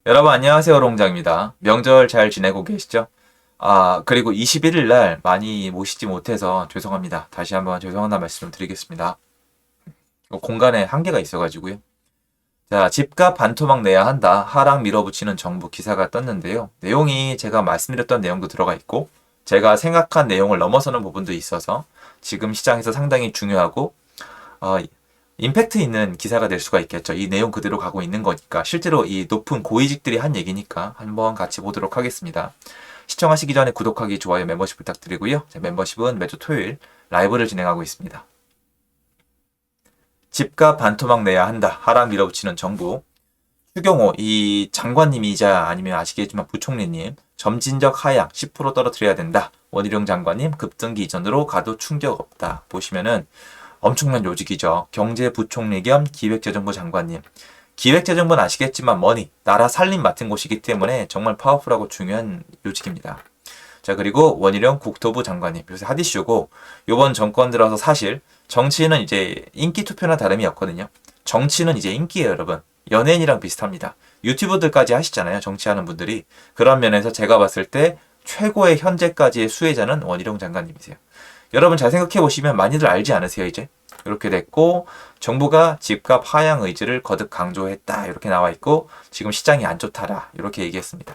여러분 안녕하세요. 롱장입니다. 명절 잘 지내고 계시죠? 그리고 21일 날 많이 모시지 못해서 죄송합니다. 다시 한번 죄송하다는 말씀을 드리겠습니다. 공간에 한계가 있어가지고요. 자, 집값 반토막 내야 한다. 하락 밀어붙이는 정부 기사가 떴는데요. 내용이 제가 말씀드렸던 내용도 들어가 있고, 제가 생각한 내용을 넘어서는 부분도 있어서 지금 시장에서 상당히 중요하고, 어, 임팩트 있는 기사가 될 수가 있겠죠. 이 내용 그대로 가고 있는 거니까. 실제로 이 높은 고위직들이 한 얘기니까 한번 같이 보도록 하겠습니다. 시청하시기 전에 구독하기, 좋아요, 멤버십 부탁드리고요. 제 멤버십은 매주 토요일 라이브를 진행하고 있습니다. 집값 반토막 내야 한다. 하락 밀어붙이는 정부. 추경호 이 장관님이자 아니면 아시겠지만 부총리님 점진적 하향 10% 떨어뜨려야 된다. 원희룡 장관님 급등기 이전으로 가도 충격 없다. 보시면은 엄청난 요직이죠. 경제부총리 겸 기획재정부 장관님. 기획재정부는 아시겠지만 나라 살림 맡은 곳이기 때문에 정말 파워풀하고 중요한 요직입니다. 자, 그리고 원희룡 국토부 장관님. 요새 핫 이슈고 요번 정권 들어서 사실 정치인은 이제 인기 투표나 다름이 없거든요. 정치는 이제 인기예요, 여러분. 연예인이랑 비슷합니다. 유튜브들까지 하시잖아요, 정치하는 분들이. 그런 면에서 제가 봤을 때 최고의 현재까지의 수혜자는 원희룡 장관님이세요. 여러분 잘 생각해 보시면 많이들 알지 않으세요, 이제? 이렇게 됐고, 정부가 집값 하향 의지를 거듭 강조했다. 이렇게 나와 있고, 지금 시장이 안 좋다라. 이렇게 얘기했습니다.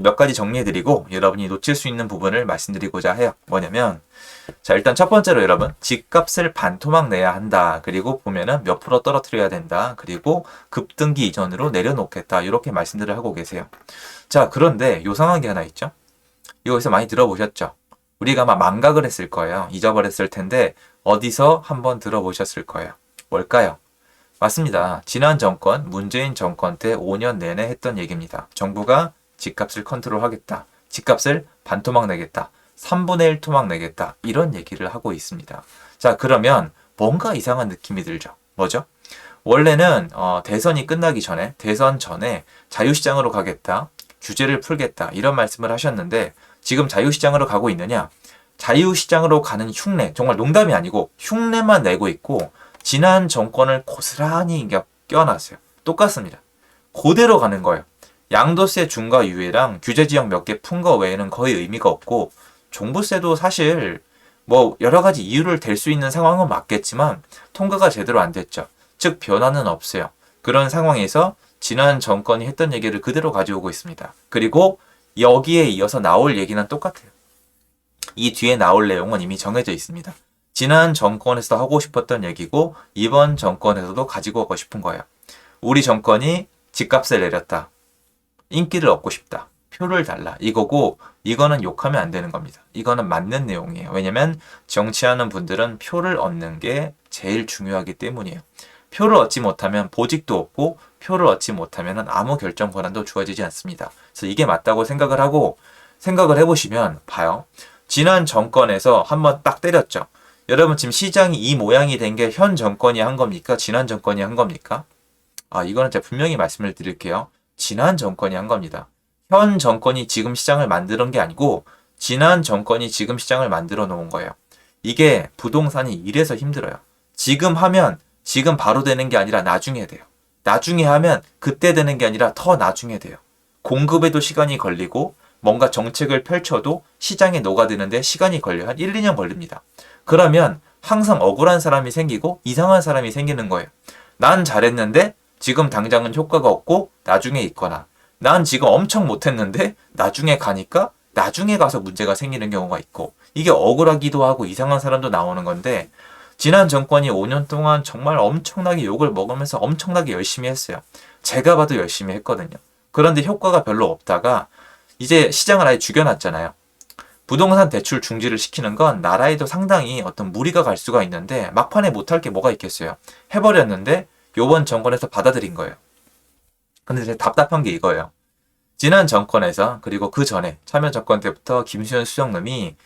몇 가지 정리해드리고, 여러분이 놓칠 수 있는 부분을 말씀드리고자 해요. 뭐냐면, 자, 일단 첫 번째로 여러분, 집값을 반토막 내야 한다. 그리고 보면은 몇 프로 떨어뜨려야 된다. 그리고 급등기 이전으로 내려놓겠다. 이렇게 말씀들을 하고 계세요. 자, 그런데 요상한 게 하나 있죠? 이거에서 많이 들어보셨죠? 우리가 아마 망각을 했을 거예요. 잊어버렸을 텐데 어디서 한번 들어보셨을 거예요. 뭘까요? 맞습니다. 지난 정권, 문재인 정권 때 5년 내내 했던 얘기입니다. 정부가 집값을 컨트롤하겠다. 집값을 반토막 내겠다. 3분의 1 토막 내겠다. 이런 얘기를 하고 있습니다. 자, 그러면 뭔가 이상한 느낌이 들죠. 뭐죠? 원래는 대선이 끝나기 전에, 대선 전에 자유시장으로 가겠다. 규제를 풀겠다. 이런 말씀을 하셨는데 지금 자유시장으로 가고 있느냐? 자유시장으로 가는 흉내, 정말 농담이 아니고 흉내만 내고 있고 지난 정권을 고스란히 껴놨어요. 똑같습니다. 그대로 가는 거예요. 양도세 중과 유예랑 규제지역 몇 개 푼 거 외에는 거의 의미가 없고 종부세도 사실 뭐 여러 가지 이유를 댈 수 있는 상황은 맞겠지만 통과가 제대로 안 됐죠. 즉 변화는 없어요. 그런 상황에서 지난 정권이 했던 얘기를 그대로 가져오고 있습니다. 그리고 여기에 이어서 나올 얘기는 똑같아요. 이 뒤에 나올 내용은 이미 정해져 있습니다. 지난 정권에서 하고 싶었던 얘기고 이번 정권에서도 가지고 오고 싶은 거예요. 우리 정권이 집값을 내렸다. 인기를 얻고 싶다. 표를 달라. 이거고 이거는 욕하면 안 되는 겁니다. 이거는 맞는 내용이에요. 왜냐면 정치하는 분들은 표를 얻는 게 제일 중요하기 때문이에요. 표를 얻지 못하면 보직도 없고 표를 얻지 못하면 아무 결정 권한도 주어지지 않습니다. 그래서 이게 맞다고 생각을 하고 생각을 해보시면 봐요. 지난 정권에서 한번 딱 때렸죠. 여러분 지금 시장이 이 모양이 된 게 현 정권이 한 겁니까? 지난 정권이 한 겁니까? 이거는 제가 분명히 말씀을 드릴게요. 지난 정권이 한 겁니다. 현 정권이 지금 시장을 만드는 게 아니고 지난 정권이 지금 시장을 만들어 놓은 거예요. 이게 부동산이 이래서 힘들어요. 지금 하면 지금 바로 되는 게 아니라 나중에 돼요. 나중에 하면 그때 되는 게 아니라 더 나중에 돼요. 공급에도 시간이 걸리고 뭔가 정책을 펼쳐도 시장에 녹아드는데 시간이 걸려요. 한 1, 2년 걸립니다. 그러면 항상 억울한 사람이 생기고 이상한 사람이 생기는 거예요. 난 잘했는데 지금 당장은 효과가 없고 나중에 있거나 난 지금 엄청 못했는데 나중에 가니까 나중에 가서 문제가 생기는 경우가 있고 이게 억울하기도 하고 이상한 사람도 나오는 건데 지난 정권이 5년 동안 정말 엄청나게 욕을 먹으면서 엄청나게 열심히 했어요. 제가 봐도 열심히 했거든요. 그런데 효과가 별로 없다가 이제 시장을 아예 죽여놨잖아요. 부동산 대출 중지를 시키는 건 나라에도 상당히 어떤 무리가 갈 수가 있는데 막판에 못할 게 뭐가 있겠어요. 해버렸는데 요번 정권에서 받아들인 거예요. 근데 제가 답답한 게 이거예요. 지난 정권에서 그리고 그 전에 참여정권 때부터 김수현 수석님이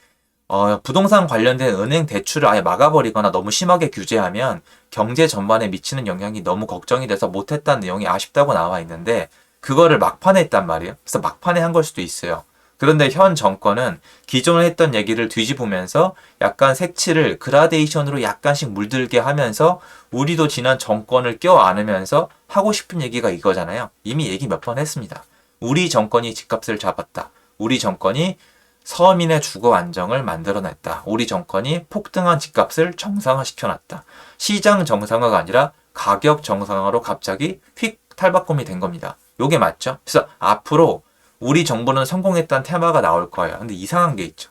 부동산 관련된 은행 대출을 아예 막아버리거나 너무 심하게 규제하면 경제 전반에 미치는 영향이 너무 걱정이 돼서 못했다는 내용이 아쉽다고 나와 있는데 그거를 막판에 했단 말이에요. 그래서 막판에 한 걸 수도 있어요. 그런데 현 정권은 기존에 했던 얘기를 뒤집으면서 약간 색칠을 그라데이션으로 약간씩 물들게 하면서 우리도 지난 정권을 껴안으면서 하고 싶은 얘기가 이거잖아요. 이미 얘기 몇 번 했습니다. 우리 정권이 집값을 잡았다. 우리 정권이 서민의 주거 안정을 만들어냈다. 우리 정권이 폭등한 집값을 정상화시켜놨다. 시장 정상화가 아니라 가격 정상화로 갑자기 휙 탈바꿈이 된 겁니다. 요게 맞죠? 그래서 앞으로 우리 정부는 성공했다는 테마가 나올 거예요. 근데 이상한 게 있죠.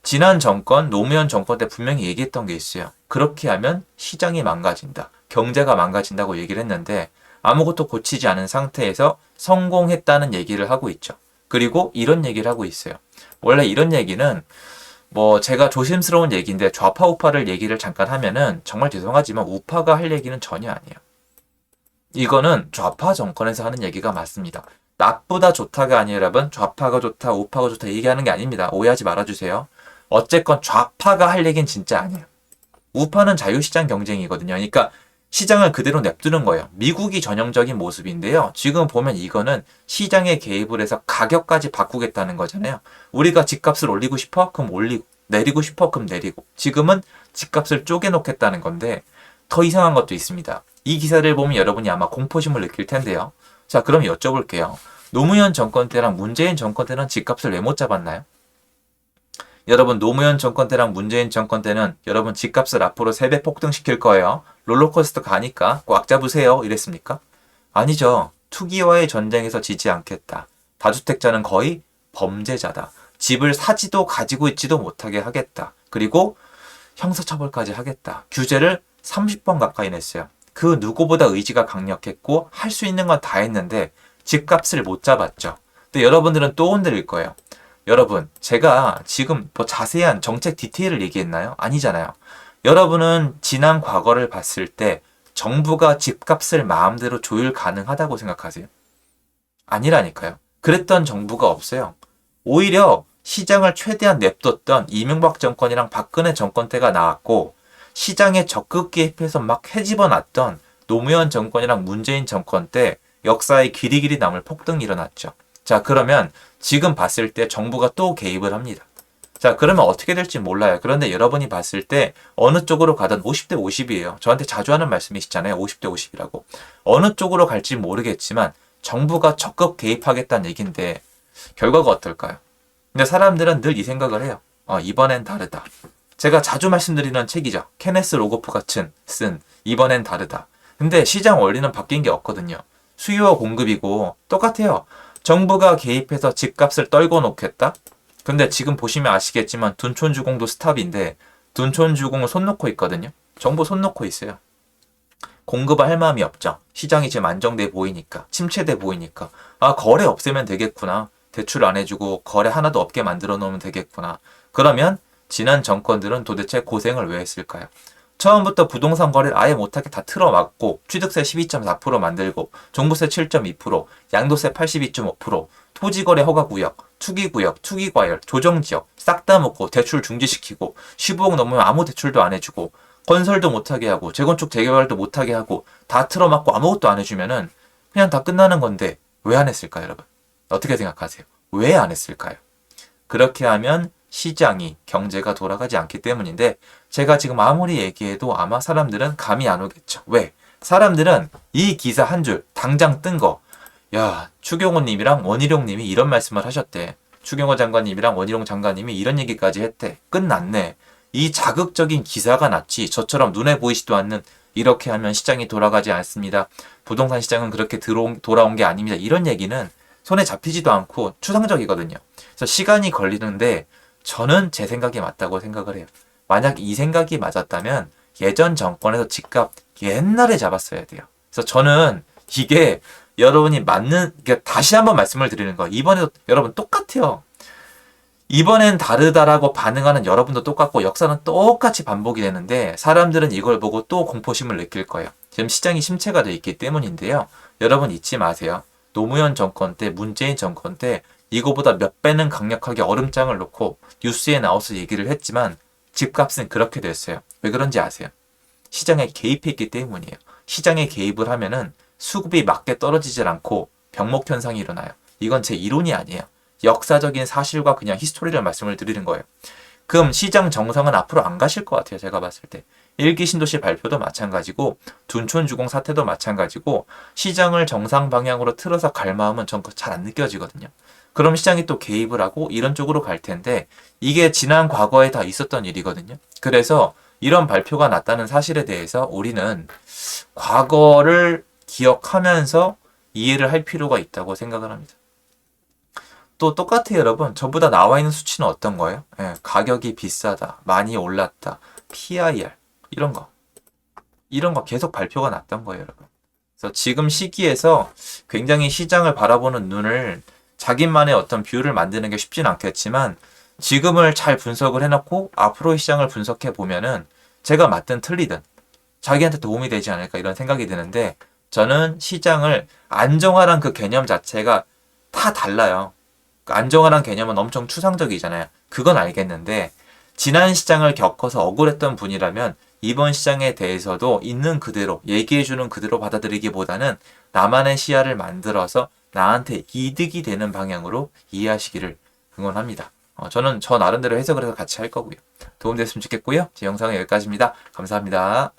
지난 정권, 노무현 정권 때 분명히 얘기했던 게 있어요. 그렇게 하면 시장이 망가진다. 경제가 망가진다고 얘기를 했는데 아무것도 고치지 않은 상태에서 성공했다는 얘기를 하고 있죠. 그리고 이런 얘기를 하고 있어요. 원래 이런 얘기는 제가 조심스러운 얘기인데 좌파 우파를 얘기를 잠깐 하면은 정말 죄송하지만 우파가 할 얘기는 전혀 아니에요. 이거는 좌파 정권에서 하는 얘기가 맞습니다. 나쁘다 좋다가 아니라 여러분 좌파가 좋다 우파가 좋다 얘기하는 게 아닙니다. 오해하지 말아주세요. 어쨌건 좌파가 할 얘기는 진짜 아니에요. 우파는 자유시장 경쟁이거든요. 그러니까 시장을 그대로 냅두는 거예요. 미국이 전형적인 모습인데요. 지금 보면 이거는 시장에 개입을 해서 가격까지 바꾸겠다는 거잖아요. 우리가 집값을 올리고 싶어? 그럼 올리고 내리고 싶어? 그럼 내리고 지금은 집값을 쪼개놓겠다는 건데 더 이상한 것도 있습니다. 이 기사를 보면 여러분이 아마 공포심을 느낄 텐데요. 자, 그럼 여쭤볼게요. 노무현 정권 때랑 문재인 정권 때는 집값을 왜 못 잡았나요? 여러분 노무현 정권 때랑 문재인 정권 때는 여러분 집값을 앞으로 3배 폭등시킬 거예요. 롤러코스터 가니까 꽉 잡으세요. 이랬습니까? 아니죠. 투기와의 전쟁에서 지지 않겠다. 다주택자는 거의 범죄자다. 집을 사지도 가지고 있지도 못하게 하겠다. 그리고 형사처벌까지 하겠다. 규제를 30번 가까이 냈어요. 그 누구보다 의지가 강력했고 할 수 있는 건 다 했는데 집값을 못 잡았죠. 근데 여러분들은 또 흔들릴 거예요. 여러분, 제가 지금 자세한 정책 디테일을 얘기했나요? 아니잖아요. 여러분은 지난 과거를 봤을 때 정부가 집값을 마음대로 조율 가능하다고 생각하세요? 아니라니까요. 그랬던 정부가 없어요. 오히려 시장을 최대한 냅뒀던 이명박 정권이랑 박근혜 정권 때가 나왔고 시장에 적극 개입해서 막 헤집어 놨던 노무현 정권이랑 문재인 정권 때 역사에 길이길이 남을 폭등이 일어났죠. 자, 그러면 지금 봤을 때 정부가 또 개입을 합니다. 자, 그러면 어떻게 될지 몰라요. 그런데 여러분이 봤을 때 어느 쪽으로 가든 50대 50이에요. 저한테 자주 하는 말씀이시잖아요. 50대 50이라고. 어느 쪽으로 갈지 모르겠지만 정부가 적극 개입하겠다는 얘기인데 결과가 어떨까요? 근데 사람들은 늘 이 생각을 해요. 이번엔 다르다. 제가 자주 말씀드리는 책이죠. 케네스 로고프가 쓴 이번엔 다르다. 근데 시장 원리는 바뀐 게 없거든요. 수요와 공급이고 똑같아요. 정부가 개입해서 집값을 떨궈 놓겠다? 근데 지금 보시면 아시겠지만 둔촌주공도 스탑인데 둔촌주공은 손 놓고 있거든요. 정부 손 놓고 있어요. 공급을 할 마음이 없죠. 시장이 지금 안정돼 보이니까, 침체돼 보이니까. 거래 없애면 되겠구나. 대출 안 해주고 거래 하나도 없게 만들어 놓으면 되겠구나. 그러면 지난 정권들은 도대체 고생을 왜 했을까요? 처음부터 부동산 거래를 아예 못하게 다 틀어막고 취득세 12.4% 만들고 종부세 7.2%, 양도세 82.5%, 토지거래 허가구역, 투기구역, 투기과열, 조정지역 싹 다 먹고 대출 중지시키고 15억 넘으면 아무 대출도 안 해주고 건설도 못하게 하고 재건축 재개발도 못하게 하고 다 틀어막고 아무것도 안 해주면은 그냥 다 끝나는 건데 왜 안 했을까요, 여러분? 어떻게 생각하세요? 왜 안 했을까요? 그렇게 하면 시장이 경제가 돌아가지 않기 때문인데 제가 지금 아무리 얘기해도 아마 사람들은 감이 안 오겠죠. 왜? 사람들은 이 기사 한 줄 당장 뜬 거 추경호 님이랑 원희룡 님이 이런 말씀을 하셨대. 추경호 장관님이랑 원희룡 장관님이 이런 얘기까지 했대. 끝났네. 이 자극적인 기사가 났지 저처럼 눈에 보이지도 않는 이렇게 하면 시장이 돌아가지 않습니다. 부동산 시장은 그렇게 돌아온 게 아닙니다. 이런 얘기는 손에 잡히지도 않고 추상적이거든요. 그래서 시간이 걸리는데 저는 제 생각이 맞다고 생각을 해요. 만약 이 생각이 맞았다면 예전 정권에서 집값 옛날에 잡았어야 돼요. 그래서 저는 이게 여러분이 다시 한번 말씀을 드리는 거예요. 이번에도 여러분 똑같아요. 이번엔 다르다라고 반응하는 여러분도 똑같고 역사는 똑같이 반복이 되는데 사람들은 이걸 보고 또 공포심을 느낄 거예요. 지금 시장이 침체가 돼 있기 때문인데요. 여러분 잊지 마세요. 노무현 정권 때, 문재인 정권 때 이거보다 몇 배는 강력하게 얼음장을 놓고 뉴스에 나와서 얘기를 했지만 집값은 그렇게 됐어요. 왜 그런지 아세요? 시장에 개입했기 때문이에요. 시장에 개입을 하면은 수급이 맞게 떨어지질 않고 병목 현상이 일어나요. 이건 제 이론이 아니에요. 역사적인 사실과 그냥 히스토리를 말씀을 드리는 거예요. 그럼 시장 정상은 앞으로 안 가실 것 같아요. 제가 봤을 때. 1기 신도시 발표도 마찬가지고 둔촌주공 사태도 마찬가지고 시장을 정상 방향으로 틀어서 갈 마음은 전 잘 안 느껴지거든요. 그럼 시장이 또 개입을 하고 이런 쪽으로 갈 텐데 이게 지난 과거에 다 있었던 일이거든요. 그래서 이런 발표가 났다는 사실에 대해서 우리는 과거를 기억하면서 이해를 할 필요가 있다고 생각을 합니다. 또 똑같아요, 여러분. 전부 다 나와 있는 수치는 어떤 거예요? 예, 가격이 비싸다, 많이 올랐다, PIR 이런 거. 이런 거 계속 발표가 났던 거예요, 여러분. 그래서 지금 시기에서 굉장히 시장을 바라보는 눈을 자기만의 어떤 뷰를 만드는 게 쉽진 않겠지만 지금을 잘 분석을 해놓고 앞으로의 시장을 분석해 보면은 제가 맞든 틀리든 자기한테 도움이 되지 않을까 이런 생각이 드는데 저는 시장을 안정화란 그 개념 자체가 다 달라요. 안정화란 개념은 엄청 추상적이잖아요. 그건 알겠는데 지난 시장을 겪어서 억울했던 분이라면 이번 시장에 대해서도 있는 그대로 얘기해주는 그대로 받아들이기보다는 나만의 시야를 만들어서 나한테 이득이 되는 방향으로 이해하시기를 응원합니다. 저는 저 나름대로 해석을 해서 같이 할 거고요. 도움됐으면 좋겠고요. 제 영상은 여기까지입니다. 감사합니다.